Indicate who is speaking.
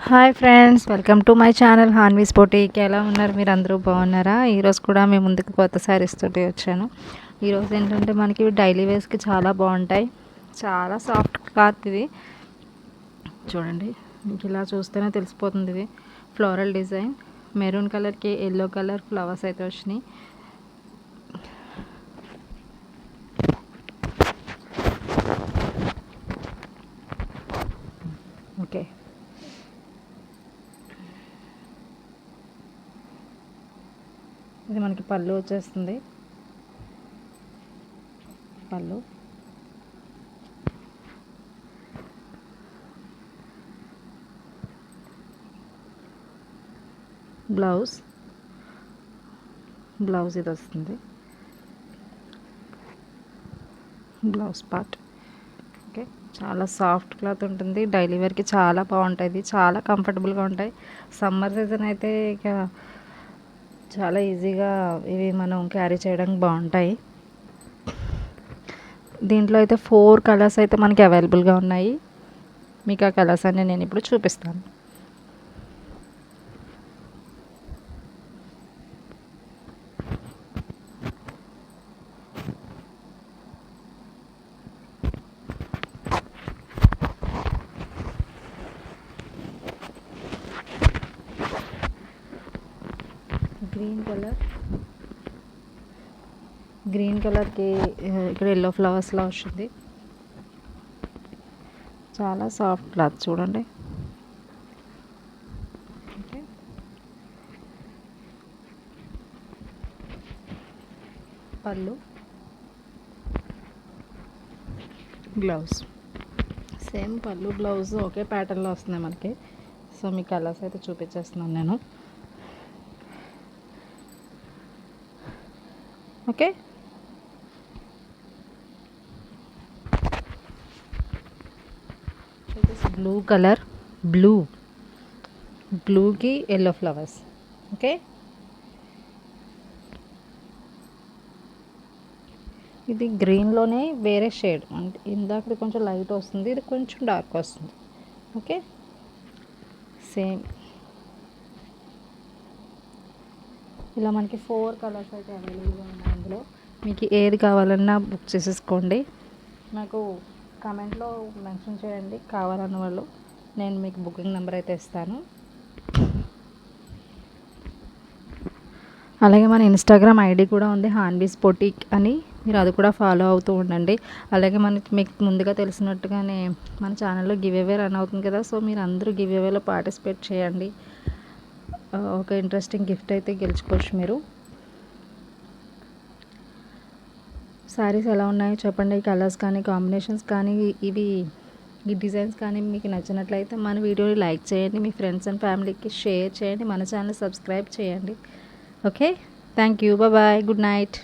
Speaker 1: Hi friends, welcome to my channel Hanvi's boutique. ఎలా ఉన్నారు? మీరు అందరూ బాగున్నారా? ఈరోజు కూడా మేము ముందుకు కొత్త శారీస్ తోటి వచ్చాను. ఈరోజు ఏంటంటే మనకి డైలీ వేర్స్కి చాలా బాగుంటాయి. చాలా సాఫ్ట్ క్లాత్ ఇది. చూడండి, మీకు ఇలా చూస్తేనే తెలిసిపోతుంది. ఇది ఫ్లోరల్ డిజైన్, మెరూన్ కలర్కి ఎల్లో కలర్ ఫ్లవర్స్ అయితే వచ్చినాయి. ఓకే, ఇది మనకి పళ్ళు వచ్చేస్తుంది. పళ్ళు, బ్లౌజ్ ఇది వస్తుంది. Blouse part. ఓకే, చాలా సాఫ్ట్ క్లాత్ ఉంటుంది. డైలీ వేర్కి చాలా బాగుంటుంది, చాలా కంఫర్టబుల్గా ఉంటాయి. సమ్మర్ సీజన్ అయితే ఇక చాలా ఈజీగా ఇవి మనం క్యారీ చేయడానికి బాగుంటాయి. దీంట్లో అయితే 4 కలర్స్ అయితే మనకి అవైలబుల్గా ఉన్నాయి. మీకు ఆ కలర్స్ అన్నీ నేను ఇప్పుడు చూపిస్తాను. గ్రీన్ కలర్కి ఇక్కడ ఎల్లో ఫ్లవర్స్లా వస్తుంది. చాలా సాఫ్ట్ క్లాత్ చూడండి. ఓకే, పళ్ళు, బ్లౌజ్ సేమ్ పళ్ళు బ్లౌజ్ ఒకే ప్యాటర్న్లో వస్తున్నాయి మనకి. సో మీ కలర్స్ అయితే చూపించేస్తున్నాను నేను. ఓకే, బ్లూ కలర్, బ్లూకి ఎల్లో ఫ్లవర్స్. ఓకే, ఇది గ్రీన్లోనే వేరే షేడ్, అంటే ఇందాకది కొంచెం లైట్ వస్తుంది, ఇది కొంచెం డార్క్ వస్తుంది. ఓకే, సేమ్ ఇలా మనకి 4 కలర్స్ అయితే అవైలబుల్గా ఉన్నాయి. అందులో మీకు ఏది కావాలన్నా బుక్ చేసేసుకోండి. నాకు కామెంట్లో మెన్షన్ చేయండి కావాలన్న వాళ్ళు. నేను మీకు బుకింగ్ నెంబర్ అయితే ఇస్తాను. అలాగే మన ఇన్స్టాగ్రామ్ ఐడి కూడా ఉంది, హాన్వీస్ బొటీక్ అని. మీరు అది కూడా ఫాలో అవుతూ ఉండండి. అలాగే మీకు ముందుగా తెలిసినట్టుగానే మన ఛానల్లో గివ్ అవే రన్ అవుతుంది కదా. సో మీరు అందరూ గివ్ అవేలో పార్టిసిపేట్ చేయండి. ఒక ఇంట్రెస్టింగ్ గిఫ్ట్ అయితే గెలుచుకోవచ్చు మీరు. శారీస్ ఎలా ఉన్నాయో చెప్పండి. ఈ కలర్స్ కానీ, కాంబినేషన్స్ కానీ, ఈ డిజైన్స్ కానీ మీకు నచ్చినట్లయితే మన వీడియోని లైక్ చేయండి, మీ ఫ్రెండ్స్ అండ్ ఫ్యామిలీకి షేర్ చేయండి, మన ఛానల్ సబ్స్క్రైబ్ చేయండి. Okay, thank you, bye, good night.